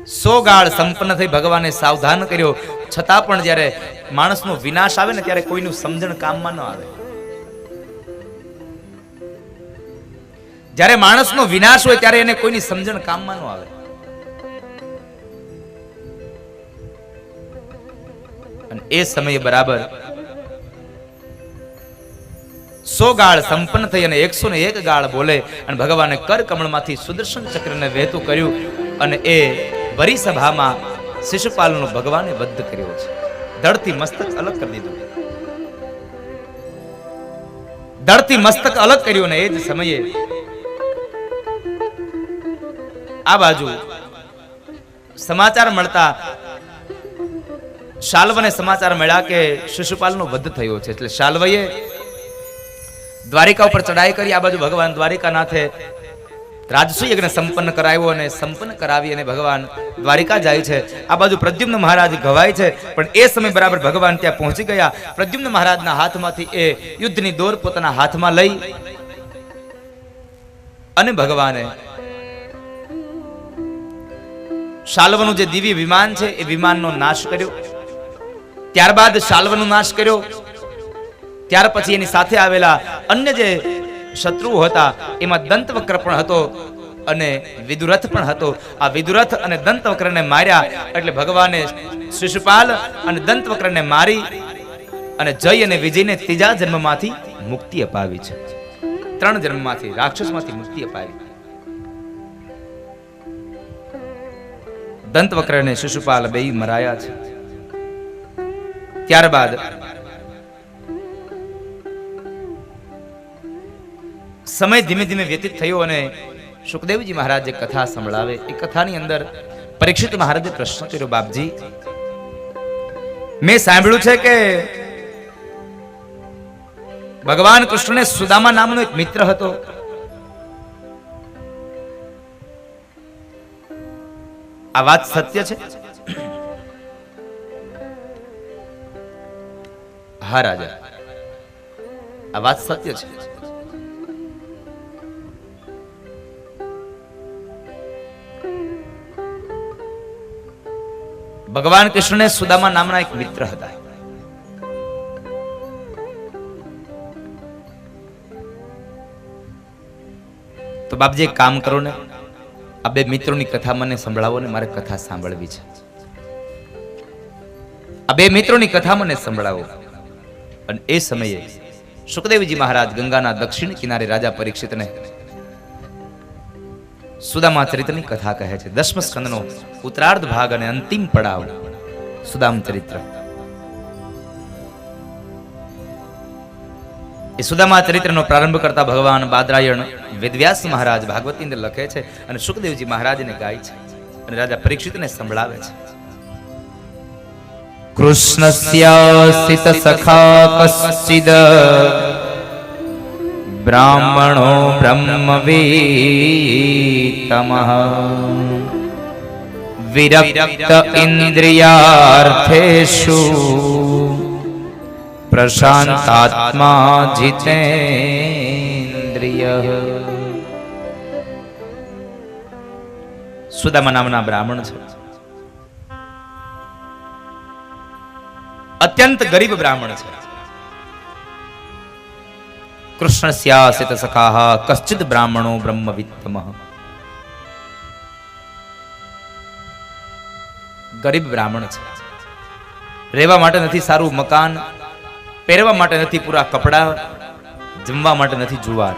100 ગાળ સંપન્ન થઈ ભગવાને સાવધાન કર્યો, છતાં પણ જ્યારે માણસનો વિનાશ આવે ને ત્યારે કોઈનું સમજણ કામમાં ન આવે. જ્યારે માણસનો વિનાશ હોય ત્યારે એને કોઈની સમજણ કામમાં ન આવે. અને એ સમયે બરાબર 100 ગાળ સંપન્ન થઈ અને 101 ગાળ બોલે અને ભગવાને કર કમળમાંથી સુદર્શન ચક્રને વહેતું કર્યું અને એ ભરી સભામાં શિશુપાલનો ભગવાને વધ કર્યો છે. ધડથી મસ્તક અલગ કરી દીધું. ધડથી મસ્તક અલગ કર્યું અને એ જ સમયે આ બાજુ સમાચાર મળતા શાલ્વને સમાચાર મળ્યા કે શિશુપાલનો વધ થયો છે. એટલે શાલ્વએ દ્વારિકા ઉપર ચડાઈ કરી. આ બાજુ ભગવાન દ્વારિકાનાથે રાજસુ યજ્ઞ સંપન્ન કરાવ્યો અને સંપન્ન કરાવી અને ભગવાન દ્વારિકા જાય છે. આ બાજુ પ્રદ્યુમ્ન મહારાજ ગવાય છે. પણ એ સમય બરાબર ભગવાન ત્યાં પહોંચી ગયા. પ્રદ્યુમ્ન મહારાજના હાથમાંથી એ યુદ્ધની દોર પોતાના હાથમાં લઈ અને ભગવાને શાલ્વનું જે દિવ્ય વિમાન છે એ વિમાનનો નાશ કર્યો. ત્યારબાદ શાલ્વનો નાશ કર્યો. ત્યાર પછી એની સાથે આવેલા અન્ય જે શત્રુઓ હતા એમાં દંતવક્ર પણ હતો અને વિદુરથ પણ હતો. આ વિદુરથ અને દંતવક્રને માર્યા. એટલે ભગવાને શિશુપાલ અને દંતવક્રને મારી અને જય અને વિજયને ત્રીજા જન્મમાંથી મુક્તિ અપાવી છે. 3 જન્મમાંથી રાક્ષસમાંથી મુક્તિ અપાવી. દંતવક્ર અને શિશુપાલ બેય મરાયા છે. ત્યારબાદ સમય ધીમે ધીમે વ્યતીત થયો અને સુખદેવજી મહારાજ જે કથા સંભળાવે એ કથાની અંદર પરીક્ષિત મહારાજે પ્રશ્ન કર્યો, બાપજી મેં સાંભળ્યું છે કે ભગવાન કૃષ્ણને સુદામા નામનો એક મિત્ર હતો. આ વાત સત્ય છે? હા રાજા, આ વાત સત્ય છે. ભગવાન કૃષ્ણને સુદામા નામના એક મિત્ર હતા. તો બાપજી એક કામ કરો ને, આ બે મિત્રોની કથા મને સંભળાવો ને, મારે કથા સાંભળવી છે. આ બે મિત્રોની કથા મને સંભળાવો. અને એ સમયે સુખદેવજી મહારાજ ગંગાના દક્ષિણ કિનારે રાજા પરીક્ષિતને સુદામા ચરિત્રની કથા કહે છે. 10મ સ્કંદનો ઉત્તરાર્ધ ભાગ અને અંતિમ પડાવ સુદામ ચરિત્ર. એ સુદામા ચરિત્રનો પ્રારંભ કરતા ભગવાન બાદરાયણ વેદવ્યાસ મહારાજ ભાગવતની અંદર લખે છે અને સુખદેવજી મહારાજને ગાય છે અને રાજા પરીક્ષિતને સંભળાવે છે. કૃષ્ણસ્યાસિત સખા કશ્ચિદ બ્રાહ્મણો બ્રહ્મવેત્તમઃ વિરક્ત ઇન્દ્રિયાર્થેષુ પ્રશાંતાત્મા જીતેન્દ્રિયઃ. સુદામા નામના બ્રાહ્મણ છે. અત્યંત ગરીબ બ્રાહ્મણ છે. કૃષ્ણસ્યાસિત સખાહ કશ્ચિદ બ્રાહ્મણો બ્રહ્મવિત્તમઃ. ગરીબ બ્રાહ્મણ છે. રહેવા માટે નથી સારું મકાન, પહેરવા માટે નથી પૂરા કપડા, જમવા માટે નથી જુવાર.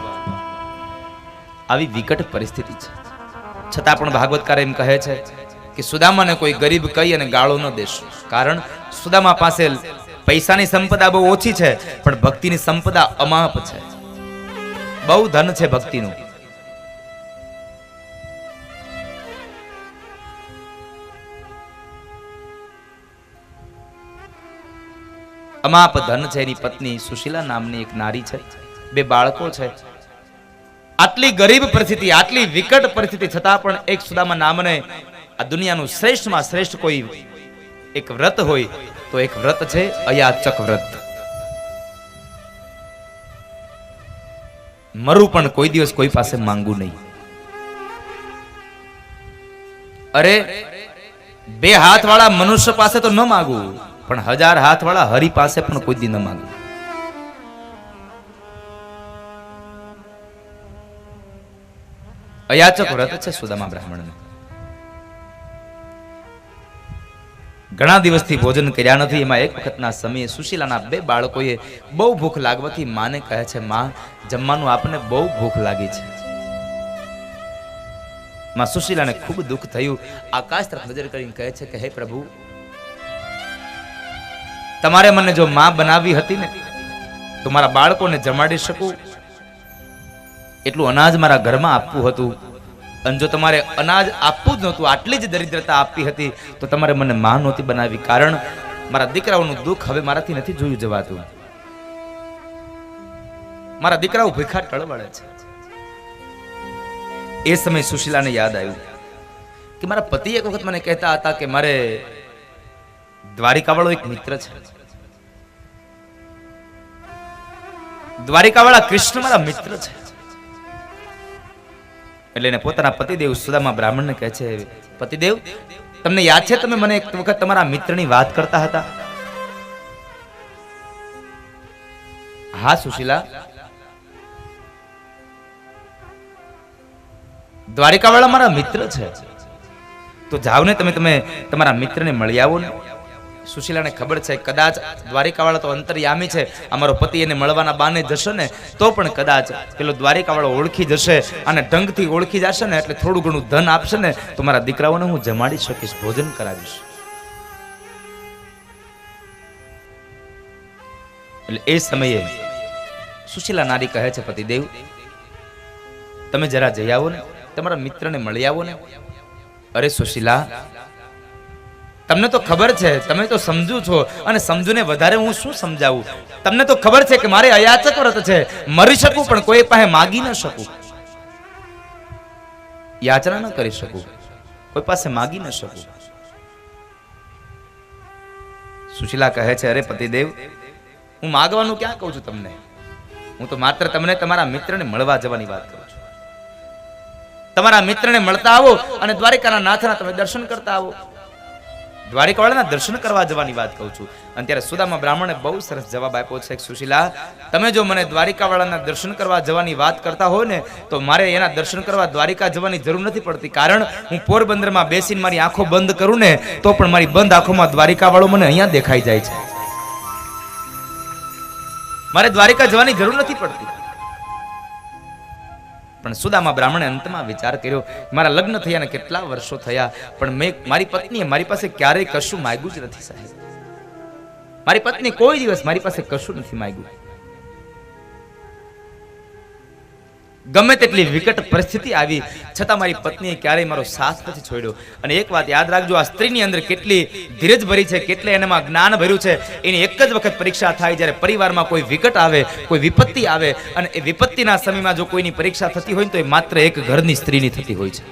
આવી વિકટ પરિસ્થિતિ છે. છતાં પણ ભાગવતકાર એમ કહે છે કે સુદામાને કોઈ ગરીબ કહી અને ગાળો ન દેશો. કારણ સુદામા પાસે પૈસાની સંપદા બહુ ઓછી છે, પણ ભક્તિની સંપદા અમાપ છે. બહુ ધન છે ભક્તિનું. અમાપ ધન છે. એની પત્ની સુશીલા નામની એક નારી છે. 2 બાળકો છે. આટલી ગરીબ પરિસ્થિતિ, આટલી વિકટ પરિસ્થિતિ છતાં પણ એક સુદામા નામને આ દુનિયાનું શ્રેષ્ઠમાં શ્રેષ્ઠ કોઈ એક વ્રત હોય તો એક વ્રત છે અયાચક વ્રત. મરું પણ કોઈ દિવસ કોઈ પાસે માંગવું નહીં. અરે બે હાથ વાળા મનુષ્ય પાસે તો ન માગવું, પણ 1000 હાથ વાળા હરિ પાસે પણ કોઈ દી ન માગવું. અયાચક વ્રત છે સુદામા બ્રાહ્મણને. ઘણા દિવસથી ભોજન કર્યા નથી. એમાં એક વખતના સમયે સુશીલાના 2 બાળકોએ બહુ ભૂખ લાગવાથી માને કહે છે, માં જમવાનું આપણને બહુ ભૂખ લાગી છે. માં સુશીલાને ખૂબ દુઃખ થયું. આકાશ તરફ નજર કરીને કહે છે કે હે પ્રભુ, તમારે મને જો માં બનાવી હતી ને તો મારા બાળકોને જમાડી શકું એટલું અનાજ મારા ઘરમાં આપવું હતું. અને જો તમારે અનાજ આપવું જ નહોતું, આટલી જ દરિદ્રતા આપવી હતી, તો તમારે મને માં નહોતી બનાવી. કારણ મારા દીકરાઓનું દુઃખ હવે મારાથી નથી જોયું જવાતું. મારા દીકરાઓ ભૂખા ટળવળે છે. એ સમય સુશીલાને યાદ આવ્યું કે મારા પતિ એક વખત મને કહેતા હતા કે મારે દ્વારિકાવાળો એક મિત્ર છે, દ્વારિકાવાળા કૃષ્ણ મારા મિત્ર છે. એટલે એને પોતાના પતિદેવ સુદામા બ્રાહ્મણને કહે છે, પતિદેવ તમને યાદ છે તમે મને એક વખત તમારા મિત્રની વાત કરતા હતા? હા સુશીલા, દ્વારિકાવાળા મારા મિત્ર છે. તો જાઓ ને તમે તમારા મિત્રને મળી આવો ને. સુશીલાને ખબર છે કદાચ દ્વારિકાવાળા તો અંતર્યામી છે, અમારો પતિ એને મળવાના બાને જશે ને તો પણ કદાચ પેલો દ્વારિકાવાળો ઓળખી જશે અને ઢંગથી ઓળખી જશે ને એટલે થોડું ઘણું ધન આપશે ને તો મારા દીકરાઓને હું જમાડી શકીશ, ભોજન કરાવીશ. એટલે એ સમયે સુશીલા નારી કહે છે, પતિદેવ તમે જરા જઈ આવો ને, તમારા મિત્રને મળી આવો ને. અરે સુશીલા, તમને તો ખબર છે, તમે તો સમજુ છો અને સમજુને વધારે હું શું સમજાવું. તમને તો ખબર છે કે મારે અયાચક વ્રત છે, મરી શકું પણ કોઈ પાસે માગી ન શકું, યાચના ન કરી શકું, કોઈ પાસે માગી ન શકું. સુશીલા કહે છે, અરે પતિદેવ હું માગવાનું ક્યાં કહું છું તમને, હું તો માત્ર તમને તમારા મિત્રને મળવા જવાની વાત કરું છું. તમારા મિત્રને મળતા આવો અને દ્વારિકાના નાથના તમે દર્શન કરતા આવો, દ્વારિકાવાળાના દર્શન કરવા જવાની વાત કહું છું. અને ત્યારે સુદામા બ્રાહ્મણે બહુ સરસ જવાબ આપ્યો છે, સુશીલા તમે જો મને દ્વારિકાવાળાના દર્શન કરવા જવાની વાત કરતા હોય ને તો મારે એના દર્શન કરવા દ્વારિકા જવાની જરૂર નથી પડતી. કારણ હું પોરબંદરમાં બેસીને મારી આંખો બંધ કરું ને તો પણ મારી બંધ આંખોમાં દ્વારિકાવાળો મને અહીંયા દેખાઈ જાય છે. મારે દ્વારિકા જવાની જરૂર નથી પડતી. પણ સુદામા બ્રાહ્મણે અંતમાં વિચાર કર્યો, મારા લગ્ન થયા ને કેટલા વર્ષો થયા પણ મેં મારી પત્નીએ મારી પાસે ક્યારેય કશું માંગ્યું જ નથી સાહેબ. મારી પત્ની કોઈ દિવસ મારી પાસે કશું નથી માંગ્યું. ગમે તેટલી વિકટ પરિસ્થિતિ આવી છતાં મારી પત્નીએ ક્યારેય મારો સાથ નથી છોડ્યો. અને એક વાત યાદ રાખજો, આ સ્ત્રીની અંદર કેટલી ધીરજ ભરી છે, કેટલે એનામાં જ્ઞાન ભર્યું છે. એની એક જ વખત પરીક્ષા થાય જ્યારે પરિવારમાં કોઈ વિકટ આવે, કોઈ વિપત્તિ આવે અને એ વિપત્તિના સમયમાં જો કોઈની પરીક્ષા થતી હોય તો એ માત્ર એક ઘરની સ્ત્રીની થતી હોય છે.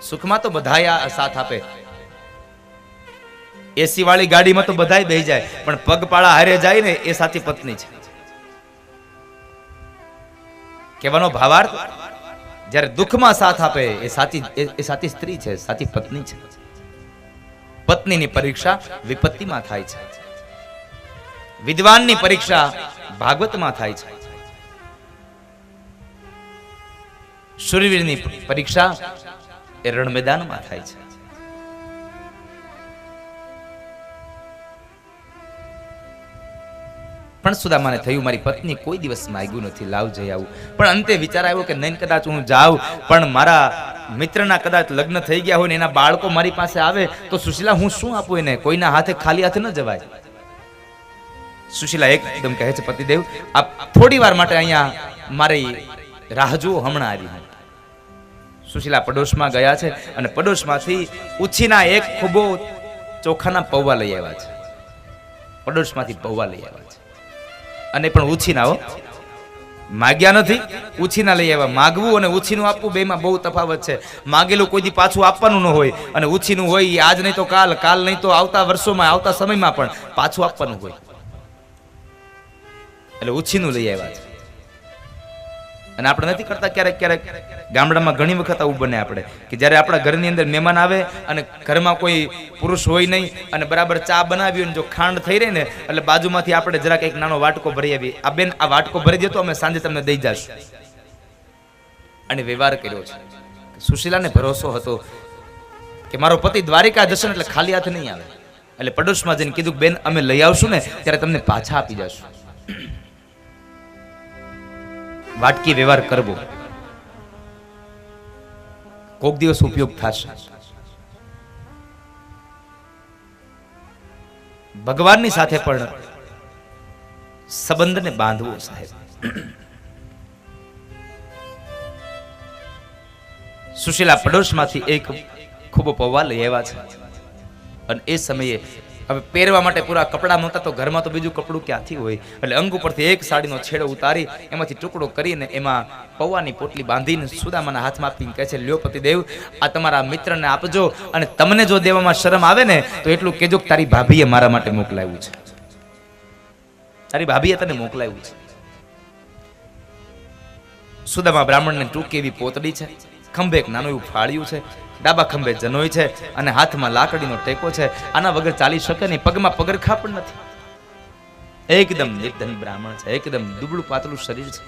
સુખમાં તો બધાય સાથ આપે, એસી વાળી ગાડીમાં તો બધાય બેહી જાય, પણ પગપાળા હારે જાય ને એ સાચી પત્ની છે. કહેવાનો ભાવાર્થ, જ્યારે દુઃખમાં સાથ આપે એ સાચી સ્ત્રી છે, સાચી પત્ની છે. પત્નીની પરીક્ષા વિપત્તિમાં થાય છે, વિદ્વાનની પરીક્ષા ભાગવતમાં થાય છે, શૂરવીરની પરીક્ષા એ રણ મેદાનમાં થાય છે. પણ સુદામાને થયું મારી પત્ની કોઈ દિવસ માંગ્યું નથી, લાવ જઈ આવું. પણ અંતે વિચાર આવ્યો કે નહીં, કદાચ હું જાઉં પણ મારા મિત્રના કદાચ લગ્ન થઈ ગયા હોય ને એના બાળકો મારી પાસે આવે તો સુશીલા હું શું આપું એને, કોઈના હાથે ખાલી હાથે ન જવાય. સુશીલા એકદમ કહે છે, પતિદેવ આપ થોડી વાર માટે અહીંયા મારી રાહ જુઓ, હમણાં આવી. સુશીલા પડોશમાં ગયા છે અને પડોશમાંથી ઉછીના એક ખૂબો ચોખાના પૌવા લઈ આવ્યા છે. પડોશમાંથી પૌવા લઈ આવ્યા છે અને પણ ઉછીના હો, માગ્યા નથી, ઉછીના લઈ આવ્યા. માગવું અને ઉછીનું આપવું બેમાં બહુ તફાવત છે. માગેલું કોઈ દી પાછું આપવાનું ન હોય અને ઉછીનું હોય આજ નહીં તો કાલ, કાલ નહીં તો આવતા વર્ષોમાં, આવતા સમયમાં પણ પાછું આપવાનું હોય. એટલે ઉછીનું લઈ આવ્યા છે અને આપણે નથી કરતા ક્યારેક ક્યારેક ગામડામાં ઘણી વખત આવું બને આપણે કે જ્યારે આપણા ઘરની અંદર મહેમાન આવે અને ઘરમાં કોઈ પુરુષ હોય નહીં અને બરાબર ચા બનાવી અને જો ખાંડ થઈ રહી ને એટલે બાજુમાંથી આપણે જરાક એક નાનો વાટકો ભરી આવીએ, આ બેન આ વાટકો ભરી દે તો અમે સાંજે તમને દઈ જશું. અને વ્યવહાર કર્યો છે. સુશીલાને ભરોસો હતો કે મારો પતિ દ્વારિકા જશે એટલે ખાલી હાથ નહીં આવે, એટલે પડોશમાં જઈને કીધું બેન અમે લઈ આવશું ને ત્યારે તમને પાછા આપી જશું. વાટકી વ્યવહાર કરવો, કોક દિવસ ઉપયોગ થશે. ભગવાનની સાથે પણ સંબંધને બાંધવો સાહેબ. સુશીલા પડોશમાંથી એક ખૂબ પૌવા લઈ આવ્યા છે અને એ સમયે હવે પહેરવા માટે પૂરા કપડાં નહોતા તો ઘરમાં તો બીજું કપડું ક્યાંથી હોય, એટલે અંગ ઉપરથી એક સાડીનો છેડો ઉતારી એમાંથી ટુકડો કરીને એમાં પૌવાની પોટલી બાંધીને સુદામાના હાથમાં આપીને કહે છે લ્યો પતિદેવ આ તમારા મિત્રને આપજો અને તમને જો દેવામાં શરમ આવે ને તો એટલું કહેજો કે તારી ભાભીએ મારા માટે મોકલાવ્યું છે, તારી ભાભીએ તને મોકલાવ્યું છે. સુદામા બ્રાહ્મણને ટૂંકી એવી પોતડી છે, ખંભે એક નાનું એવું ફાળ્યું છે, ડાબા ખંભે જનોય છે અને હાથમાં લાકડીનો ટેકો છે. આના વગર ચાલી શકે નહીં, પગમાં પગરખા પણ નથી. એકદમ નિર્ધન બ્રાહ્મણ છે, એકદમ દુબળું પાતળું શરીર છે.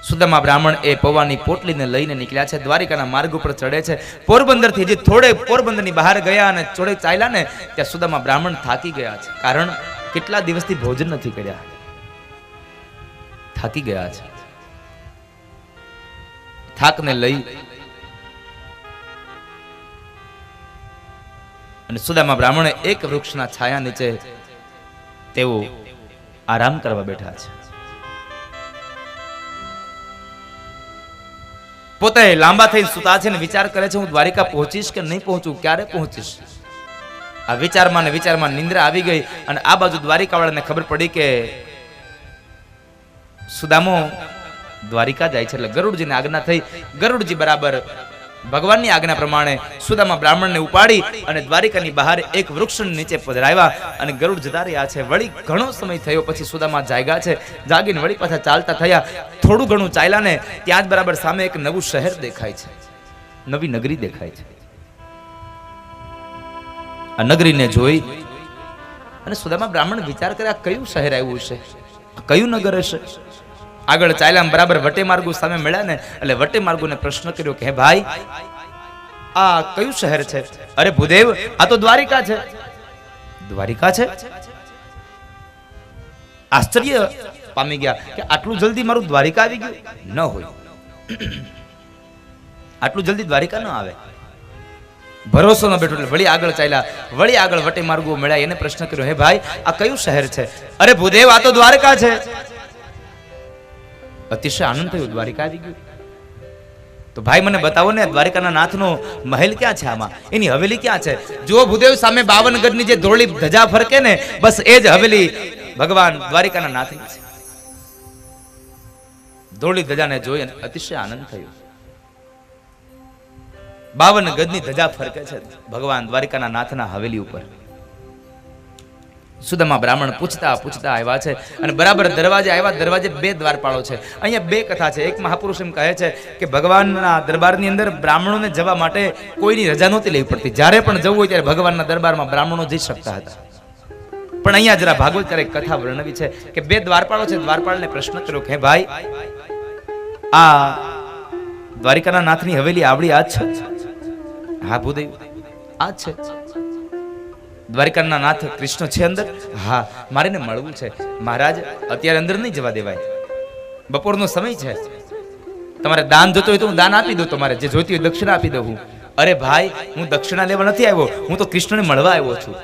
સુદામા બ્રાહ્મણ એ પૌવાની પોટલીને લઈને નીકળ્યા છે, દ્વારિકાના માર્ગ ઉપર ચડે છે. પોરબંદરથી જે થોડે પોરબંદરની બહાર ગયા અને થોડે ચાલ્યા ને ત્યાં સુદામા બ્રાહ્મણ થાકી ગયા છે, કારણ કેટલા દિવસથી ભોજન નથી કર્યા, થાકી ગયા છે. થાકને લઈ અને સુદામા બ્રાહ્મણે એક વૃક્ષના છાયા નીચે તેઓ આરામ કરવા બેઠા છે. પોતે લાંબા થઈ સુતા છે ને વિચાર કરે છે હું દ્વારિકા પહોંચીશ કે નહીં પહોંચું, ક્યારે પહોંચીશ. આ વિચારમાં ને વિચારમાં નિંદ્રા આવી ગઈ અને આ બાજુ દ્વારિકા વાળાને ખબર પડી કે સુદામો દ્વારિકા જાય છે. એટલે ગરુડજીને આજ્ઞા થઈ, ગરુડજી બરાબર ભગવાનની આજ્ઞા પ્રમાણે સુદામા બ્રાહ્મણને ઉપાડી અને દ્વારિકાની બહાર એક વૃક્ષની નીચે પધરાવ્યા અને ગરુડ જતા રહ્યા છે. વળી ઘણો સમય થયો પછી સુદામા જાગ્યા છે, જાગીને વળી પાછા ચાલતા થયા. થોડું ઘણું ચાલ્યા ને ત્યાં જ બરાબર સામે એક નવું શહેર દેખાય છે, નવી નગરી દેખાય છે. આ નગરીને જોઈ અને સુદામા બ્રાહ્મણ વિચાર કરે આ કયું શહેર આવ્યું છે, કયું નગર હશે. આગળ ચાલ્યા બરાબર વટે માર્ગુ સામે મળ્યા ને એટલે વટે માર્ગુને પ્રશ્ન કર્યો કે હે ભાઈ આ કયું શહેર છે? અરે ભૂદેવ આ તો દ્વારિકા છે. દ્વારિકા છે? આશ્ચર્ય પામી ગયા કે આટલું જલ્દી મારું દ્વારિકા આવી ગયું. ન હોય, આટલું જલ્દી દ્વારિકા ન આવે. ભરોસો ન બેઠો એટલે વળી આગળ ચાલ્યા, વળી આગળ વટે માર્ગુ મળ્યા, એને પ્રશ્ન કર્યો હે ભાઈ આ કયું શહેર છે? અરે ભૂદેવ આ તો દ્વારકા છે. અતિશય આનંદ થયો, દ્વારિકા આવી ગયું. તો ભાઈ મને બતાવો ને દ્વારિકાના નાથનો મહેલ ક્યાં છે, આમાં એની હવેલી ક્યાં છે? જુઓ ભૂદેવ સામે 52 ગજની જે ધોળી ધજા ફરકે ને બસ એ જ હવેલી ભગવાન દ્વારિકાના નાથની છે. ધોળી ધજાને જોઈ અને અતિશય આનંદ થયો. 52 ગજની ધજા ફરકે છે ભગવાન દ્વારિકાના નાથના હવેલી ઉપર. સુદામા બ્રાહ્મણ પૂછતા પૂછતા આવ્યા છે અને બરાબર દરવાજે આવ્યા. દરવાજે 2 દ્વારપાળો છે. અહીંયા 2 કથા છે. એક મહાપુરુષ એમ કહે છે કે ભગવાનના દરબારની અંદર બ્રાહ્મણોને જવા માટે કોઈની રજા નહોતી લેવી પડતી. જ્યારે પણ જવું હોય ત્યારે ભગવાનના દરબારમાં બ્રાહ્મણો જઈ શકતા હતા. પણ અહીંયા જરા ભાગવત ત્યારે કથા વર્ણવી છે કે 2 દ્વારપાળો છે. દ્વારપાળને પ્રશ્ન કર્યો કે ભાઈ આ દ્વારિકાના નાથની હવેલી આવડી આ છે? હા ભૂદેવ આ છે. દ્વારિકાના નાથ કૃષ્ણ છે અંદર? હા, મારે ને મળવું છે. મહારાજ અત્યારે અંદર નહીં જવા દેવાય, બપોરનો સમય છે. તમારે દાન જોતો હોય તો હું દાન આપી દઉં, તમારે જે જોઈતી હોય દક્ષિણા આપી દઉં હું. અરે ભાઈ હું દક્ષિણા લેવા નથી આવ્યો, હું તો કૃષ્ણને મળવા આવ્યો છું.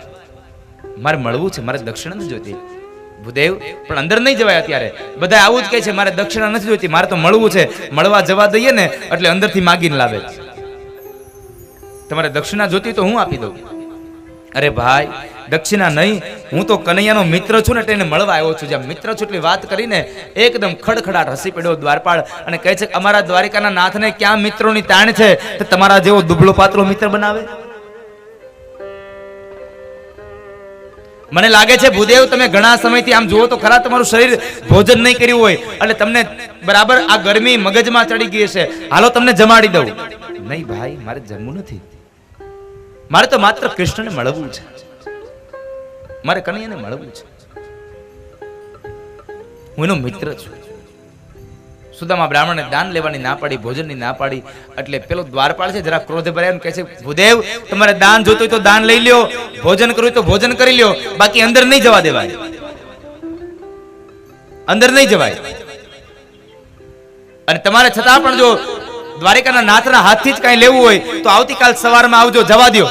મારે મળવું છે, મારે દક્ષિણા નથી જોઈતી. ભૂદેવ પણ અંદર નહીં જવાય અત્યારે. બધા આવું જ કહે છે મારે દક્ષિણા નથી જોઈતી, મારે તો મળવું છે. મળવા જવા દઈએ ને એટલે અંદરથી માગીને લાવે. તમારે દક્ષિણા જોતી તો હું આપી દઉં. અરે ભાઈ દક્ષિણા નહીં, હું તો કનૈયાનો મિત્ર છું ને તેને મળવા આવ્યો છું. જ્યાં મિત્ર છું એટલી વાત કરીને એકદમ ખડખડાટ હસી પડ્યો દ્વારપાળ અને કહે છે અમારા દ્વારિકાના નાથને ક્યાં મિત્રોની તાણ છે તો તમારા જેવો દુબળો પાતળો મિત્ર બનાવે. મને લાગે છે ભૂદેવ તમે ઘણા સમયથી આમ જુઓ તો ખરા તમારું શરીર ભોજન નહીં કર્યું હોય એટલે તમને બરાબર આ ગરમી મગજમાં ચડી ગઈ છે, હાલો તમને જમાડી દઉં. નહીં ભાઈ, મારે જમવું નથી, મારે તો માત્ર કૃષ્ણને મળવું છે, મારે કનૈયાને મળવું છે, હું એનો મિત્ર છું. સુદામા બ્રાહ્મણને દાન લેવાની ના પાડી, ભોજનની ના પાડી એટલે પેલો દ્વારપાળ છે જરા ક્રોધે ભરાય કહે છે ભૂદેવ તમારે દાન જોતું હોય તો દાન લઈ લ્યો, ભોજન કરવું હોય તો ભોજન કરી લ્યો, બાકી અંદર નહીં જવા દેવાય, અંદર નહીં જવાય. અને તમારે છતાં પણ જો દ્વારિકાના નાથના હાથથી જ કઈ લેવું હોય તો આવતીકાલ સવારમાં આવજો, જવા દો,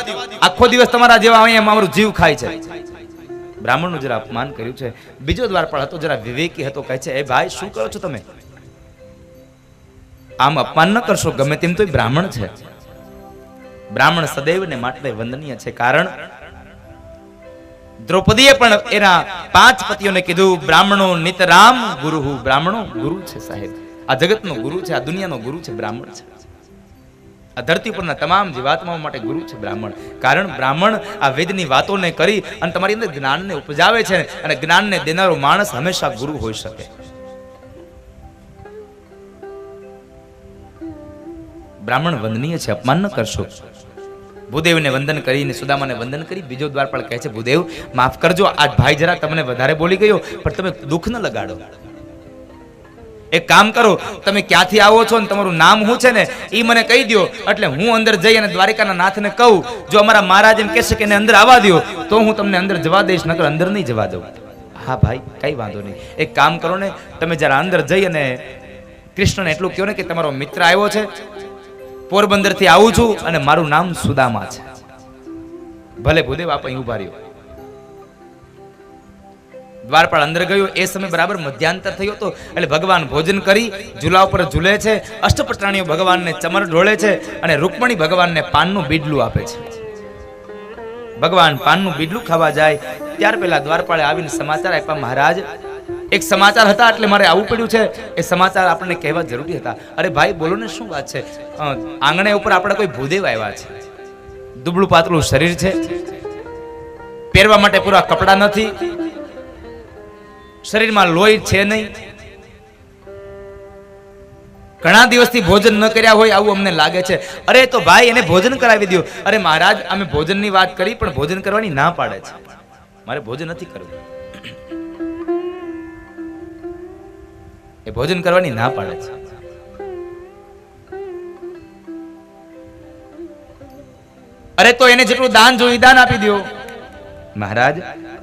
આખો દિવસ તમારા જેવા અહીંયા મારું જીવ ખાય છે. બ્રાહ્મણનું જરા અપમાન કર્યું છે. બીજો દ્વારપાળ હતો જરા વિવેકી હતો, કહે છે એ ભાઈ શું કરો છો તમે, આમ અપમાન ન કરશો, ગમે તેમ તો બ્રાહ્મણ છે. બ્રાહ્મણ સદૈવને માટે વંદનીય છે, કારણ દ્રૌપદીએ પણ એના 5 પતિઓને કીધું બ્રાહ્મણો નિતરામ ગુરુ, બ્રાહ્મણો ગુરુ છે સાહેબ, આ જગતનો ગુરુ છે, આ દુનિયાનો ગુરુ છે બ્રાહ્મણ છે, આ ધરતી પરના તમામ જીવાત્માઓ માટે ગુરુ છે બ્રાહ્મણ. કારણ બ્રાહ્મણ આ વેદની વાતોને કરી અને તમારી અંદર જ્ઞાનને ઉપજાવે છે, અને જ્ઞાનને દેનારો માણસ હંમેશા ગુરુ હોઈ શકે. બ્રાહ્મણ વંદનીય છે, અપમાન ન કરશો. ભૂદેવને વંદન કરીને સુદામાને વંદન કરી બીજો દ્વારપાળ કહે છે ભૂદેવ માફ કરજો, આજ ભાઈ જરા તમને વધારે બોલી ગયો, પણ તમે દુઃખ ન લગાડો. એક કામ કરો, તમે ક્યાંથી આવો છો અને તમારું નામ શું છે ને એ મને કહી દો, એટલે હું અંદર જઈ અને દ્વારિકાના નાથને કહું, જો અમારા મહારાજ એમ કહેશે કે એને અંદર આવવા દો તો હું તમને અંદર જવા દઈશ, નકર અંદર નહીં જવા દઉં. હા ભાઈ કઈ વાંધો નહીં, એક કામ કરો ને, તમે જરા અંદર જઈ અને કૃષ્ણને એટલું કહો ને કે તમારો મિત્ર આવ્યો છે, પોરબંદર થી આવું છું અને મારું નામ સુદામા છે. ભલે ભૂદેવ આપ અહીં ઉભા રહ્યો. દ્વારપાળ અંદર ગયો, એ સમય બરાબર મધ્યાંતર થયો હતો, એટલે ભગવાન ભોજન કરી ઝૂલા ઉપર ઝૂલે છે, અષ્ટપટાણીઓ ભગવાનને ચમર ઢોળે છે અને રૂકમણી ભગવાનને પાનનું બીડલું આપે છે. ભગવાન પાનનું બીડલું ખાવા જાય ત્યાર પહેલા દ્વારપાળે આવીને સમાચાર આપ્યા મહારાજ એક સમાચાર હતા એટલે મારે આવવું પડ્યું છે, એ સમાચાર આપણને કહેવા જરૂરી હતા. અરે ભાઈ બોલો ને શું વાત છે, આંગણે ઉપર આપણે કોઈ ભૂદેવ આવ્યા છે, દુબળું પાતળું શરીર છે, પહેરવા માટે પૂરા કપડા નથી, શરીરમાં લોહી છે નહીં, ઘણા દિવસથી ભોજન ન કર્યા હોય આવું અમને લાગે છે. અરે તો ભાઈ એને ભોજન કરાવી દો. અરે મહારાજ અમે ભોજનની વાત કરી પણ ભોજન કરવાની ના પાડે છે, મારે ભોજન નથી કરવું, એ ભોજન કરવાની ના પાડે છે. અરે તો એને જેટલું દાન જોઈ દાન આપી દો. મહારાજ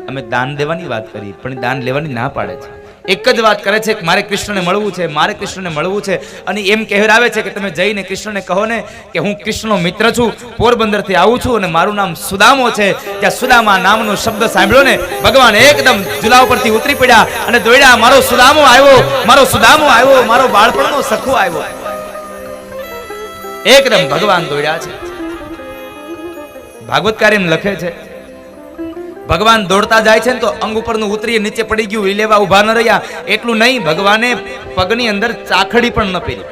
અમે દાન દેવાની વાત કરી પણ દાન લેવાની ના પાડે છે. એક જ વાત કરે છે કે મારે કૃષ્ણને મળવું છે, મારે કૃષ્ણને મળવું છે, અને એમ કહેરાવે છે કે તમે જઈને કૃષ્ણને કહો ને કે હું કૃષ્ણનો મિત્ર છું, પોરબંદર થી આવું છું અને મારું નામ સુદામો છે. ત્યાં સુદામા નામનો શબ્દ સાંભળ્યો ને ભગવાન એકદમ ઝૂલા ઉપરથી ઉતરી પડ્યા અને દોડ્યા, મારો સુદામો આવ્યો, મારો સુદામો આવ્યો, મારો બાળપણનો સખો આવ્યો. એકદમ ભગવાન દોડ્યા છે. ભાગવતકાર એમ લખે છે ભગવાન દોડતા જાય છે ને તો અંગ ઉપરનું ઉતરી નીચે પડી ગયું, એ લેવા ઉભા ન રહ્યા. એટલું નહીં, ભગવાને પગની અંદર ચાખડી પણ ન પહેરી,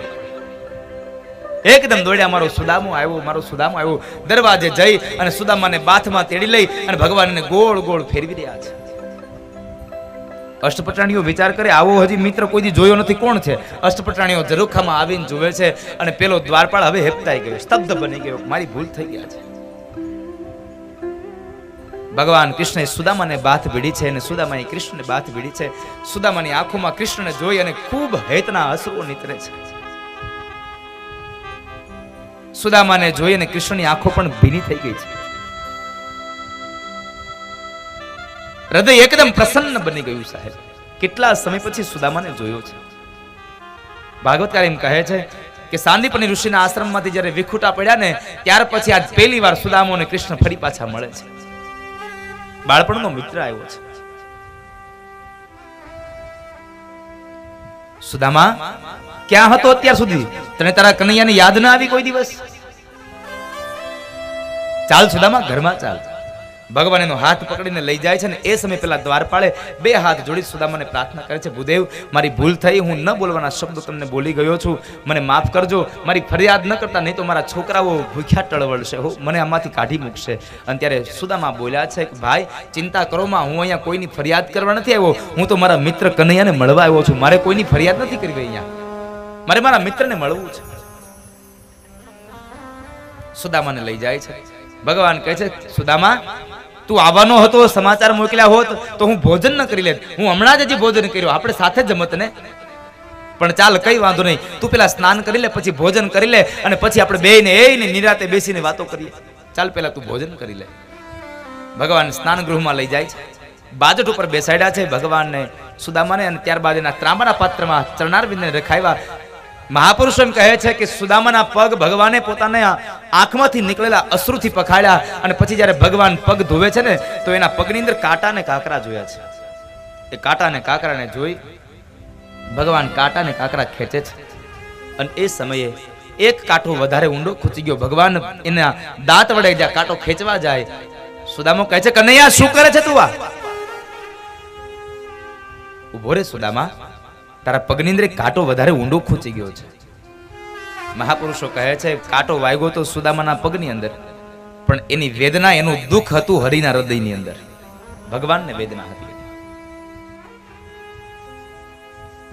એકદમ દોડ્યા, મારો સુદામો આવ્યો, મારો સુદામો આવ્યો. દરવાજે જઈ અને સુદામાને બાથમાં તેડી લઈ અને ભગવાનને ગોળ ગોળ ફેરવી રહ્યા છે. અષ્ટપટાણીઓ વિચાર કરે આવો હજી મિત્ર કોઈ જોયો નથી, કોણ છે? અષ્ટપટાણીઓ ઝરૂખામાં આવીને જુએ છે અને પેલો દ્વારપાળ હવે હેપતાઈ ગયો, સ્તબ્ધ બની ગયો, મારી ભૂલ થઈ ગયા છે. ભગવાન કૃષ્ણએ સુદામાને બાથ ભીડી છે અને સુદામાએ કૃષ્ણને બાથ ભીડી છે. સુદામાની આંખોમાં કૃષ્ણને જોઈ અને ખૂબ હેતના અશ્રુઓ નીતરે છે. સુદામાને જોઈ અને કૃષ્ણની આંખો પણ ભીની થઈ ગઈ છે. હૃદય એકદમ પ્રસન્ન બની ગયું સાહેબ. કેટલા સમય પછી સુદામાને જોયો છે. ભાગવતકાર એમ કહે છે કે સાંદીપની ઋષિના આશ્રમમાંથી જ્યારે વિખૂટા પડ્યા ને ત્યાર પછી આજ પહેલી વાર સુદામો અને કૃષ્ણ ફરી પાછા મળે છે. બાળપણનો મિત્ર આવ્યો છે. સુદામા ક્યાં હતો અત્યાર સુધી? તને તારા કનૈયાની યાદ ના આવી કોઈ દિવસ? ચાલ સુદામા ઘરમાં ચાલ. ભગવાન એનો હાથ પકડીને લઈ જાય છે ને એ સમય પેલા દ્વારપાળે બે હાથ જોડી સુદામાને પ્રાર્થના કરે છે, ભૂદેવ મારી ભૂલ થઈ, હું ન બોલવાના શબ્દો તમને બોલી ગયો છું, મને માફ કરજો, મારી ફરિયાદ ન કરતા, નહીં તો મારા છોકરાઓ ભૂખ્યા ટળવળશે, મને આમાંથી કાઢી મૂકશે. અને ત્યારે સુદામા બોલ્યા છે કે ભાઈ ચિંતા કરો માં, હું અહીંયા કોઈની ફરિયાદ કરવા નથી આવ્યો, હું તો મારા મિત્ર કનૈયાને મળવા આવ્યો છું, મારે કોઈની ફરિયાદ નથી કરવી, અહીંયા મારે મારા મિત્રને મળવું છે. સુદામાને લઈ જાય છે. ભગવાન કહે છે સુદામા તું આવવાનો હતો, સમાચાર મોકલ્યા હોત તો હું ભોજન ન કરી લેત, હું હમણાં જ હજી ભોજન કર્યું, આપણે સાથે જમત ને, પણ ચાલ કઈ વાંધો નહીં, તું પેલા સ્નાન કરી લે, પછી ભોજન કરી લે, અને પછી આપણે બેયને એયને નિરાતે બેસીને વાતો કરીએ, ચાલ પેલા તું ભોજન કરી લે. ભગવાન સ્નાન ગૃહમાં લઈ જાય છે, બાજટ ઉપર બેસાડ્યા છે ભગવાનને સુદામાને, અને ત્યારબાદ એના ત્રાંબાના પાત્રમાં ચરણારવિંદને રખાવ્યા. મહાપુરુષ એમ કહે છે કે સુદામાના પગ ભગવાને પોતાના આંખમાંથી નીકળેલા અશ્રુથી પખાડ્યા, અને પછી જ્યારે ભગવાન પગ ધોવે છે ને તો એના પગની અંદર કાંટા ને કાંકરા જોયા છે. એ કાંટા ને કાંકરાને જોઈ ભગવાન કાંટા ને કાંકરા ખેંચે છે, અને એ સમયે એક કાંટો વધારે ઊંડો ખૂંચી ગયો. ભગવાન એના દાંત વડે જ્યાં કાંટો ખેંચવા જાય, સુદામો કહે છે કનૈયા શું કરે છે તું? આ ઉભો રે સુદામા, તારા પગની અંદર કાંટો વધારે ઊંડો ખૂંચી ગયો છે. મહાપુરુષો કહે છે કાંટો વાગ્યો તો સુદામાના પગની અંદર, પણ એની વેદના, એનું દુઃખ હતું હરિના હૃદયની અંદર, ભગવાનને વેદના હતી.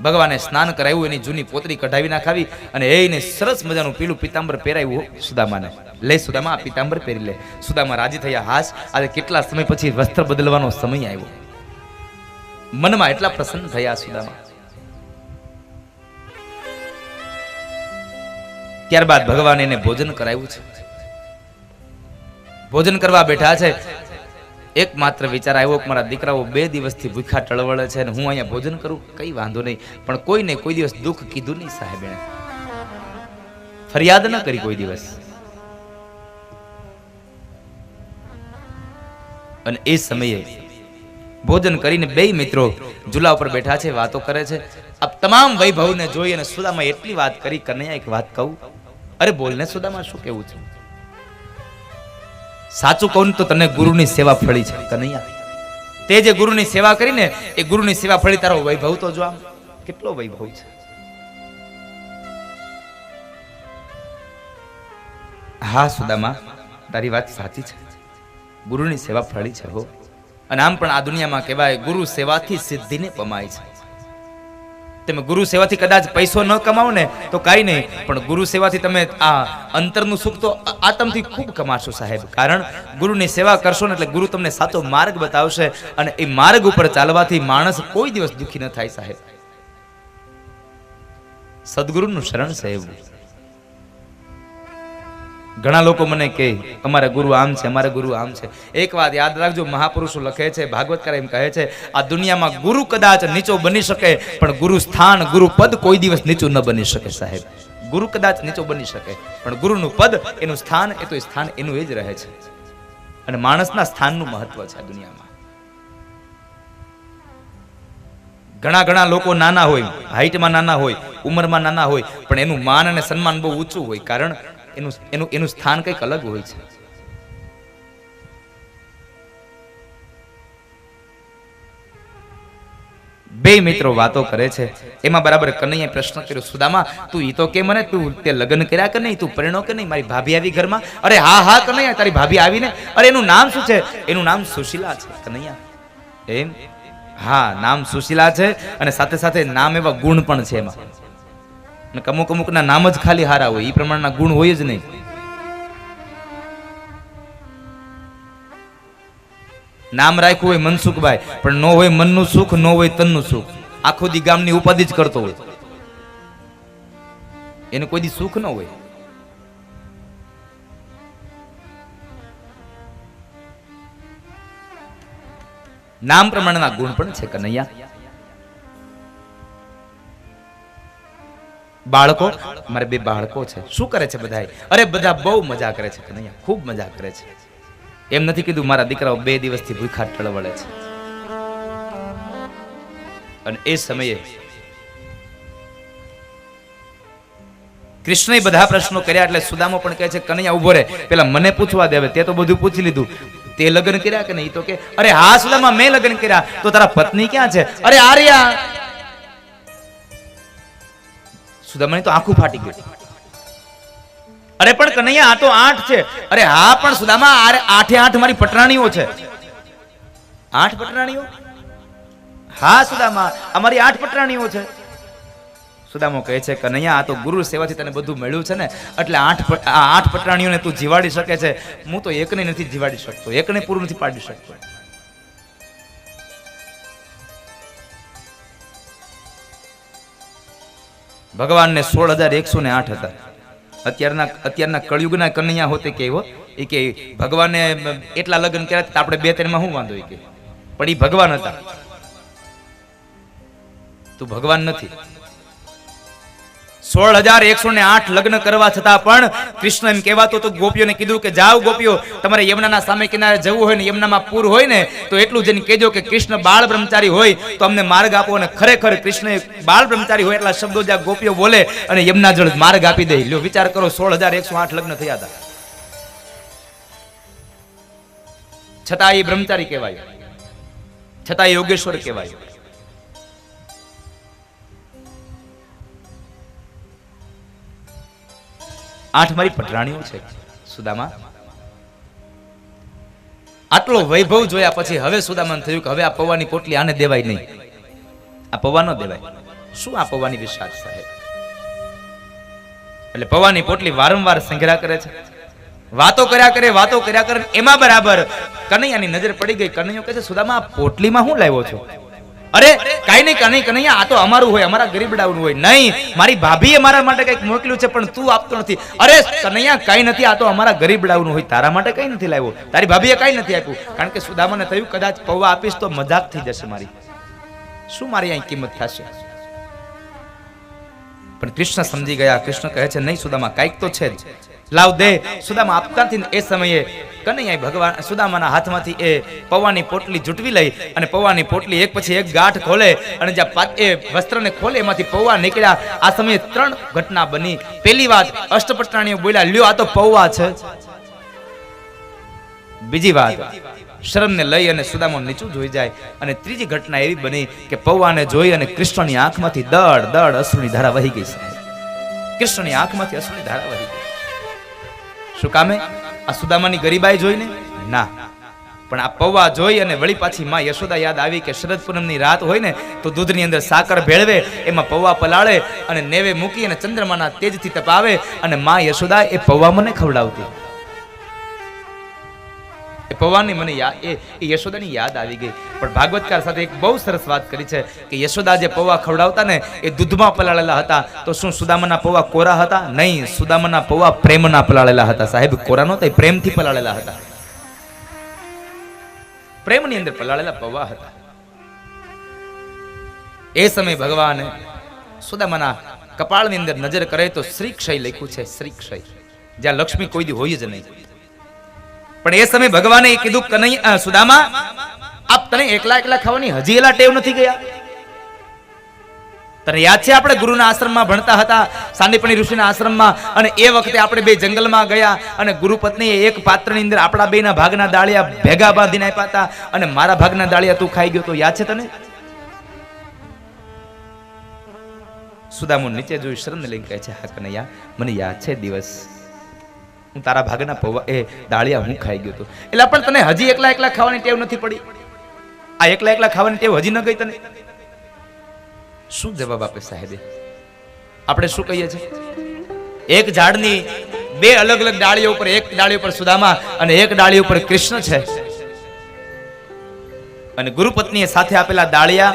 ભગવાને સ્નાન કરાવ્યું, એની જૂની પોતરી કઢાવી નાખાવી, અને એને સરસ મજાનું પીળું પિતાંબર પહેરાવ્યું સુદામાને. લે સુદામા આ પિતાંબર પહેરી લે. સુદામા રાજી થયા, હાશ આજે કેટલા સમય પછી વસ્ત્ર બદલવાનો સમય આવ્યો. મનમાં એટલા પ્રસન્ન થયા સુદામા. ત્યારબાદ ભગવાન એને ભોજન કરાવ્યું છે. ભોજન કરવા બેઠા છે, એકમાત્ર વિચાર આવ્યો કે મારા દીકરાઓ 2 દિવસથી ભૂખ્યા ટળવળે છે, અને હું અહીંયા ભોજન કરું, કઈ વાંધો નહીં, પણ કોઈને કોઈ દિવસ દુઃખ કીધું નહીં સાહેબ, એને ફરિયાદ ન કરી કોઈ દિવસ. અને એ સમયે ભોજન કરીને 2 મિત્રો ઝૂલા ઉપર બેઠા છે, વાતો કરે છે. આ તમામ વૈભવને જોઈ અને સુદામા એટલી વાત કરી, કનૈયા એક વાત કહું? અરે બોલને સુદામા, શું કેવું છે? સાચું કહું તો તને ગુરુની સેવા ફળી છે કનૈયા, તે જે ગુરુની સેવા કરીને એ ગુરુની સેવા ફળી. તારો વૈભવ તો જો, આમ કેટલો વૈભવ છે. હા સુદામા, તારી વાત સાચી છે, ગુરુની સેવા ફળી છે હો. અને આમ પણ આ દુનિયામાં કહેવાય ગુરુ સેવાથી સિદ્ધિને પમાય છે. તમે ગુરુ સેવાથી કદાચ પૈસો ન કમાવો ને તો કાંઈ નહીં, પણ ગુરુ સેવાથી તમે આ અંતરનું સુખ તો આત્મથી ખૂબ કમાશો સાહેબ. કારણ ગુરુની સેવા કરશો ને એટલે ગુરુ તમને સાચો માર્ગ બતાવશે, અને એ માર્ગ ઉપર ચાલવાથી માણસ કોઈ દિવસ દુઃખી ન થાય સાહેબ. સદગુરુનું શરણ છે એવું. ઘણા લોકો મને કહે અમારા ગુરુ આમ છે, અમારા ગુરુ આમ છે. એક વાત યાદ રાખજો, મહાપુરુષો લખે છે, ભાગવતકાર એમ કહે છે, આ દુનિયામાં ગુરુ કદાચ નીચો બની શકે, પણ ગુરુ સ્થાન, ગુરુ પદ કોઈ દિવસ નીચું ન બની શકે સાહેબ. ગુરુ કદાચ નીચો બની શકે, પણ ગુરુનું પદ, એનું સ્થાન, એ તો સ્થાન એનું એ જ રહે છે. અને માણસના સ્થાનનું મહત્વ છે આ દુનિયામાં. ઘણા લોકો નાના હોય, હાઈટમાં નાના હોય, ઉંમરમાં નાના હોય, પણ એનું માન અને સન્માન બહુ ઊંચું હોય, કારણ એનું સ્થાન કંઈક અલગ હોય છે. બે મિત્રો વાતો કરે છે, એમાં બરાબર કનૈયાએ પ્રશ્ન કર્યો, સુદામા તું ઈ તો કે મને, તું તે લગ્ન કર્યા કે નહીં, તું પરણ્યો કે નહીં, મારી ભાભી આવી ઘરમાં? અરે હા કનૈયા, તારી ભાભી આવીને. અરે એનું નામ શું છે? એનું નામ સુશીલા છે કનૈયા. એમ? હા, નામ સુશીલા છે, અને સાથે સાથે નામ એવા ગુણ પણ છે એમાં. અમુક ના નામ જ ખાલી હારા હોય, એ પ્રમાણના ગુણ હોય જ નહીં. નામ રાખ્યું હોય મનસુખભાઈ, પણ ન હોય મનનું સુખ, ન હોય તનનું સુખ, આખો દી ગામની ઉપાધિ જ કરતો હોય, એને કોઈ દી સુખ ન હોય. નામ પ્રમાણેના ગુણ પણ છે કનૈયા. બાળકો, મારે 2 બાળકો છે. શું કરે છે બધા? અરે બધા બહુ મજા કરે છે કનૈયા, ખૂબ મજા કરે છે. એમ નથી કીધું મારા દીકરાઓ 2 દિવસથી ભૂખા ટળવળે છે. અને એ સમયે કૃષ્ણએ બધા પ્રશ્નો કર્યા એટલે સુદામો પણ કહે છે કનૈયા ઉભો રહે, પેલા મને પૂછવા દે, હવે તે તો બધું પૂછી લીધું, તે લગ્ન કર્યા કે નહીં? તો કે અરે હા સુદામા, મેં લગ્ન કર્યા. તો તારા પત્ની ક્યાં છે? અરે આર્યા. સુદામાની તો આંખું ફાટી ગઈ. અરે પણ કનૈયા, આ તો 8 છે. અરે હા પણ સુદામા, 8 મારી પટરાણીઓ છે. 8 પટરાણીઓ? હા સુદામા, અમારી 8 પટરાણીઓ છે. સુદામો કહે છે કનૈયા, આ તો ગુરુ સેવાથી તને બધું મળ્યું છે ને, એટલે 8 પટરાણીઓને તું જીવાડી શકે છે. હું તો એકને નથી જીવાડી શકતો, એકને પૂરું નથી પાડી શકતો. ભગવાનને 16,108 હતા. અત્યારના કળયુગના કનૈયા હોતે કેવો એ કે ભગવાને એટલા લગ્ન કર્યા હતા, આપણે 2-3 માં શું વાંધો? કે પણ એ ભગવાન હતા, તું ભગવાન નથી. 16,108 લગ્ન કરવા છતાં પણ કૃષ્ણ એમ કહેવાતો તો ગોપીઓને કીધું કે જાઓ ગોપીઓ, તમારે યમુનાના સામે કિનારે જવું હોય ને, યમુનામાં પૂર હોય ને, તો એટલું જઈને કહેજો કે કૃષ્ણ બાળ બ્રહ્મચારી હોય તો અમને માર્ગ આપો. અને ખરેખર કૃષ્ણ બાળ બ્રહ્મચારી હોય એટલા શબ્દો જ્યાં ગોપીઓ બોલે અને યમુના જળ માર્ગ આપી દે. લ્યો વિચાર કરો, 16,108 લગ્ન થયા હતા, છતાં એ બ્રહ્મચારી કહેવાય, છતાં એ યોગેશ્વર કહેવાય. આઠ મારી પટરાણીઓ છે. સુદામા, આટલો વૈભવ જોયા પછી હવે સુદામાને થયું કે હવે આ પૌવાની પોટલી આને દેવાય નહીં, આ પૌવા ન દેવાય. શું આ પૌવાની વિશ્વાસ સાહેબ? એટલે પૌવાની પોટલી વારંવાર સંઘર્યા કરે છે, વાતો કર્યા કરે. એમાં બરાબર કનૈયાની નજર પડી ગઈ. કનૈયો કહે છે સુદામા, આ પોટલીમાં શું લાવ્યો છો? અરે કાઈ નહીં કનૈયા, આ તો અમારું હોય, અમારા ગરીબડાઓનું હોય. નહીં, મારી ભાભીએ મારા માટે કંઈક મોકલ્યું છે પણ તું આપતો નથી. અરે કનૈયા, કાઈ નથી, આ તો અમારા ગરીબડાઓનું હોય, તારા માટે કઈ નથી લાવ્યો, તારી ભાભીએ કઈ નથી આપ્યું. કારણ કે સુદામાને થયું કદાચ પૌવા આપીશ તો મજાક થઈ જશે મારી, શું મારી અહીં કિંમત થશે? પણ કૃષ્ણ સમજી ગયા. કૃષ્ણ કહે છે નહીં સુદામા, કાઈક તો છે જ, લાવ દે. સુદામા આપતા નથી. એ સમયે કનૈયા ભગવાન સુદામાના હાથમાંથી એ પૌવાની પોટલી જુટવી લઈ અને પૌવાની પોટલી એક પછી એક ગાંઠ ખોલે અને જ્યાં એ વસ્ત્રને ખોલે એમાંથી પૌવા નીકળ્યા. આ સમયે 3 ઘટના બની. પહેલી વાત, અષ્ટપટરાણીઓ બોલ્યા લ્યો આ તો પૌવા છે. બીજી વાત, શરમને લઈ અને સુદામો નીચું જોઈ જાય. અને ત્રીજી ઘટના એવી બની કે પૌવાને જોઈ અને કૃષ્ણની આંખમાંથી દળ અશ્રુની ધારા વહી ગઈ. કૃષ્ણની આંખમાંથી અશ્રુની ધારા વહી ગઈ. શું કામે? આ સુદામાની ગરીબાઈ જોઈને? ના, પણ આ પૌવા જોઈ અને વળી પાછી માં યશોદા યાદ આવી કે શરદ પૂનમની રાત હોય ને તો દૂધની અંદર સાકર ભેળવે, એમાં પૌવા પલાળે અને નેવે મૂકી અને ચંદ્રમાના તેજથી તપાવે અને માં યશોદા એ પૌવા મને ખવડાવતી. એ પૌવાની મને એ યશોદાની યાદ આવી ગઈ. પણ ભાગવતકાર સાથે એક બહુ સરસ વાત કરી છે કે યશોદા જે પૌવા ખવડાવતા ને એ દૂધમાં પલાળેલા હતા. તો શું સુદામાના પૌવા કોરા હતા? નહીં, સુદામાના પૌવા પ્રેમના પલાળેલા હતા. સાહેબ, કોરા નહોતા, પ્રેમથી પલાળેલા હતા, પ્રેમની અંદર પલાળેલા પૌવા હતા. એ સમય ભગવાન સુદામાના કપાળની અંદર નજર કરે તો શ્રીક્ષય લખ્યું છે, શ્રીક્ષય, જ્યાં લક્ષ્મી કોઈ દી હોય જ નહીં. પણ એ સમય ભગવાને કીધું કનૈયા સુદામા, આપ તને એકલા ખાવાની હજી એલા ટેવ નથી ગયા? તને યાદ છે આપણે ગુરુના આશ્રમમાં ભણતા હતા, સાંદીપણી ઋષિના આશ્રમમાં, અને એ વખતે આપણે બે જંગલમાં ગયા અને ગુરુ પત્નીએ એક પાત્રની અંદર આપણા બેના ભાગના દાળિયા ભેગા બાંધીને આપ્યા હતા અને મારા ભાગના દાળિયા તું ખાઈ ગયો તો યાદ છે તને? સુદામો નીચે જોઈ શરમને લઈને કહે છે હા કનૈયા, મને યાદ છે દિવસ, હું તારા ભાગના પૌવા એ દાળિયા હું ખાઈ ગયો હતો. એટલે પણ તને હજી એકલા ખાવાની ટેવ નથી પડી? આ એકલા ખાવાની ટેવ હજી ન ગઈ તને? શું જવાબ આપે સાહેબે? આપણે શું કહીએ છીએ? એક ઝાડની 2 અલગ અલગ ડાળીઓ ઉપર, એક ડાળી ઉપર સુદામા અને એક ડાળી ઉપર કૃષ્ણ છે. અને ગુરુપત્નીએ સાથે આપેલા દાળિયા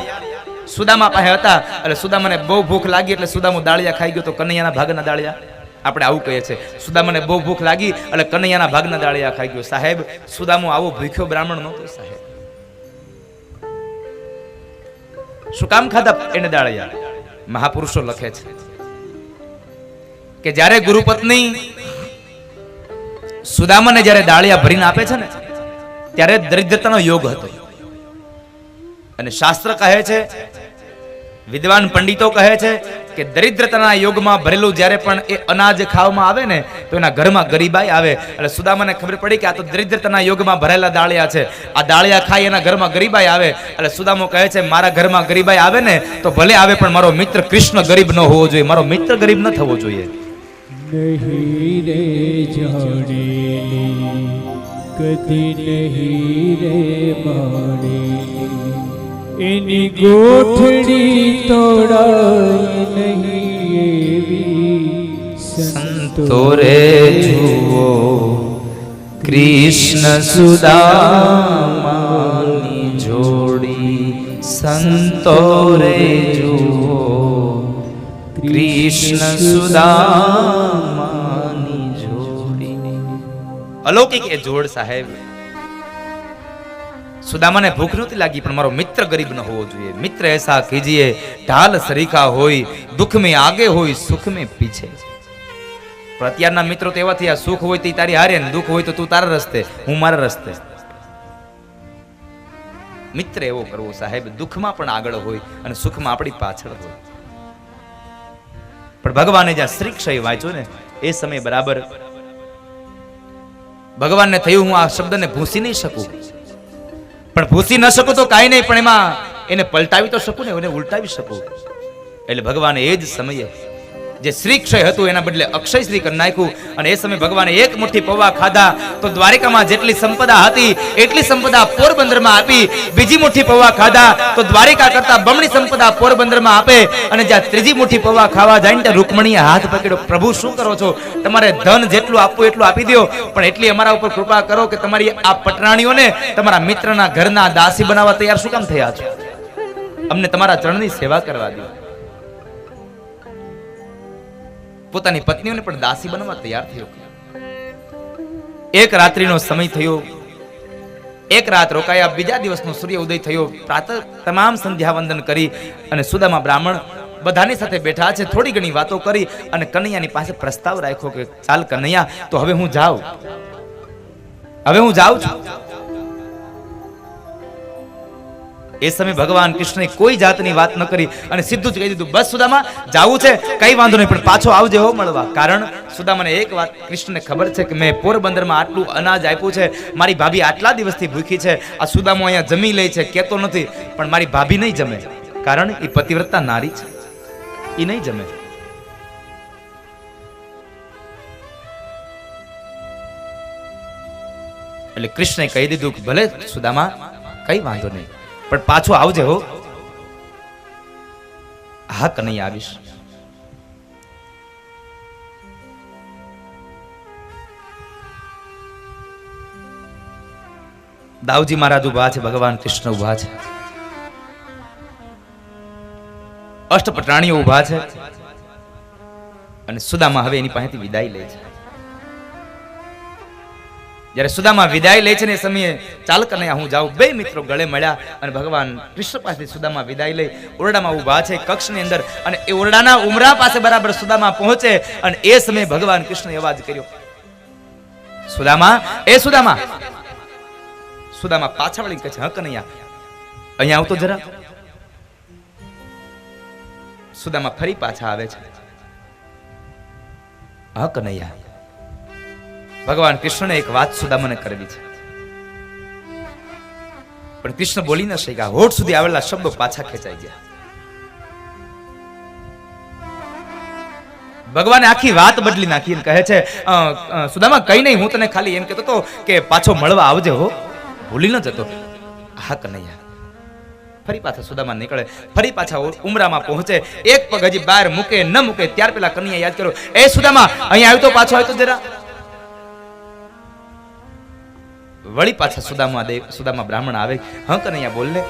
સુદામા પાસે હતા. એટલે સુદામાને બહુ ભૂખ લાગી એટલે સુદામો દાળિયા ખાઈ ગયો તો કનૈયાના ભાગના દાળિયા. આપણે આવું કહીએ છીએ, સુદામાને બહુ ભૂખ લાગી એટલે કનૈયાના ભાગના દાળિયા ખાઈ ગયો. સાહેબ, સુદામો આવો ભૂખ્યો બ્રાહ્મણ નહોતો સાહેબ. શું કામ ખાધા એને દાળિયા? મહાપુરુષો લખે છે કે જ્યારે ગુરુપત્ની સુદામાને જ્યારે દાળિયા ભરીને આપે છે ને ત્યારે દરિદ્રતાનો યોગ હતો. અને શાસ્ત્ર કહે છે, વિદ્વાન પંડિતો કહે છે કે દરિદ્રતાના યોગમાં ભરેલું જ્યારે પણ એ અનાજ ખાવામાં આવે ને તો એના ઘરમાં ગરીબાઈ આવે. એટલે સુદામાને ખબર પડી કે આ તો દરિદ્રતાના યોગમાં ભરેલા દાળિયા છે, આ દાળિયા ખાઈ એના ઘરમાં ગરીબાઈ આવે. એટલે સુદામો કહે છે મારા ઘરમાં ગરીબાઈ આવે ને તો ભલે આવે, પણ મારો મિત્ર કૃષ્ણ ગરીબ ન હોવો જોઈએ, મારો મિત્ર ગરીબ ન થવો જોઈએ. નહીં રે જાણેલી કદી નહીં રે માણેલી, એની ગોઠડી તોડાય નહીં એવી સંતો રે જુઓ કૃષ્ણ સુદામાની જોડી, સંતો રે જુઓ કૃષ્ણ સુદામાની જોડી. અલૌકિક એ જોડ સાહેબ. સુદામાને ભૂખ નહોતી લાગી, પણ મારો મિત્ર ગરીબ ન હોવો જોઈએ. મિત્ર એસા કીજીએ ઢાલ સરીખા હોય, દુઃખ में आगे હોય, સુખ में પીછે. પણ અત્યારના મિત્રો તો એવા થયા, સુખ હોય તો તારી હારે ને દુઃખ હોય તો તું તારા રસ્તે, હું મારા રસ્તે. મિત્ર એવો કરવો સાહેબ, દુઃખમાં પણ આગળ હોય અને સુખમાં આપણી પાછળ હોય. પણ ભગવાને જ્યાં શ્રીક્ષય વાંચ્યો ને એ સમય બરાબર ભગવાનને થયું હું આ શબ્દને ભૂંસી નહીં શકું, પણ ભૂસી ન શકું તો કાંઈ નહીં, પણ એમાં એને પલટાવી તો શકું ને, એને ઉલટાવી શકું. એટલે ભગવાને એ જ સમયે જે શ્રીક્ષય હતું એના બદલે અક્ષય શ્રી કરી નાખ્યું. અને એ સમયે ભગવાને એક મુઠ્ઠી પૌવા ખાધા તો દ્વારિકામાં જેટલી સંપદા હતી એટલી સંપદા પોરબંદરમાં આપી. બીજી મુઠ્ઠી પૌવા ખાધા તો દ્વારિકા કરતા બમણી સંપદા પોરબંદરમાં આપે. અને જ્યાં ત્રીજી મુઠ્ઠી પૌવા ખાવા જાય ને રૂકમણીએ હાથ પકડ્યો, પ્રભુ શું કરો છો, તમારે ધન જેટલું આપવું એટલું આપી દો, પણ એટલી અમારા ઉપર કૃપા કરો કે તમારી આ પટરાણીઓને તમારા મિત્રના ઘરના દાસી બનાવવા તૈયાર શું કામ થયા છો, અમને તમારા ચરણની સેવા કરવા દો. પોતાની પત્નીઓને પણ દાસી બનવા તૈયાર થયો. એક રાત્રિનો સમય થયો, એક રાત રોકાયા. બીજા દિવસનો સૂર્ય ઉદય થયો. પ્રાતઃ તમામ સંધ્યા વંદન કરી અને સુદામા બ્રાહ્મણ બધાની સાથે બેઠા છે. થોડી ઘણી વાતો કરી અને કનૈયાની પાસે પ્રસ્તાવ રાખ્યો કે ચાલ કનૈયા, તો હવે હું જાઉં છું. એ સમય ભગવાન કૃષ્ણએ કોઈ જાતની વાત ન કરી અને સીધું જ કહી દીધું બસ સુદામા જાવું છે, કઈ વાંધો નહીં, પણ પાછો આવજે હો મળવા. કારણ સુદામાને એક વાત કૃષ્ણને ખબર છે કે મેં પોરબંદરમાં આટલું અનાજ આપ્યું છે, મારી ભાભી આટલા દિવસથી ભૂખી છે, આ સુદામો અહીંયા જમી લે છે, કહેતો નથી, પણ મારી ભાભી નહીં જમે, કારણ એ પતિવ્રતા નારી છે, એ નહીં જમે. એટલે કૃષ્ણએ કહી દીધું કે ભલે સુદામા કઈ વાંધો નહીં, પણ પાછો આવજે હો. હા કનૈયા આવીશ. દાઉજી મહારાજ ઉભા છે, ભગવાન કૃષ્ણ ઉભા છે, અષ્ટપટરાણીઓ ઉભા છે અને સુદામા હવે એની પાસેથી વિદાય લે છે. જ્યારે સુદામા વિદાય લે છે ને એ સમયે ચાલ કનૈયા હું જાઉં, બે મિત્રો ગળે મળ્યા અને ભગવાન કૃષ્ણ પાસેથી સુદામા વિદાય લઈ ઓરડામાં ઊભા છે કક્ષની અંદર. અને એ ઓરડાના ઉમરા પાસે બરાબર સુદામા પહોંચે અને એ સમયે ભગવાન કૃષ્ણએ અવાજ કર્યો, સુદામા, એ સુદામા. સુદામા પાછા વળી કહે છે હા કનૈયા અહીંયા આવતો જરા. સુદામા ફરી પાછા આવે છે. હા કનૈયા. ભગવાન કૃષ્ણને એક વાત સુદામાને કરવી છે, પણ કૃષ્ણ બોલી ન શક્યા. હોઠ સુધી આવેલા શબ્દો પાછા ખેંચાઈ ગયા. ભગવાને આખી વાત બદલી નાખી અને કહે છે સુદામા કઈ નહીં, હું તને ખાલી એમ કહેતો હતો કે પાછો મળવા આવજે હો, ભૂલી ન જતો. હા કનૈયા. ફરી પાછા સુદામા નીકળે, ફરી પાછા ઉમરામાં પહોંચે. એક પગ હજી બહાર મૂકે ન મૂકે ત્યાર પેલા કનૈયા યાદ કર્યો, એ સુદામા અહીંયા આવ્યો તો પાછો આવ્યો તો જરા. વળી પાછા સુદામા બ્રાહ્મણ આવે. હા કનૈયા બોલ ને.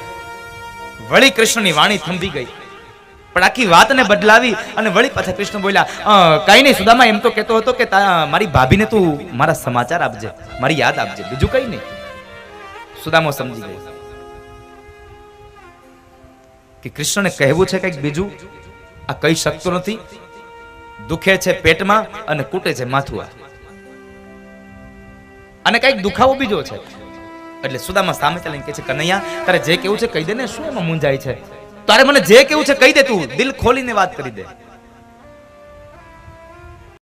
વળી કૃષ્ણની વાણી થંભી ગઈ, પણ આખી વાતને બદલાવી અને વળી પાછા કૃષ્ણ બોલ્યા કઈ નહીં સુદામા, એમ તો કહેતો હતો કે મારી ભાભીને તું મારા સમાચાર આપજે, મારી યાદ આપજે, બીજું કઈ નહીં. સુદામો સમજી ગયો કે કૃષ્ણને કહેવું છે કઈક બીજું, આ કહી શકતો નથી. દુખે છે પેટમાં અને કૂટે છે માથું, અને કઈક દુખાવો બીજો છે. એટલે સુદામા સામે ચાલીને કહે છે કનૈયા તારે જે કેવું છે કહી દે ને, શું એમાં મૂંઝાય છે, તારે મને જે કેવું છે કહી દે, તું દિલ ખોલીને વાત કરી દે.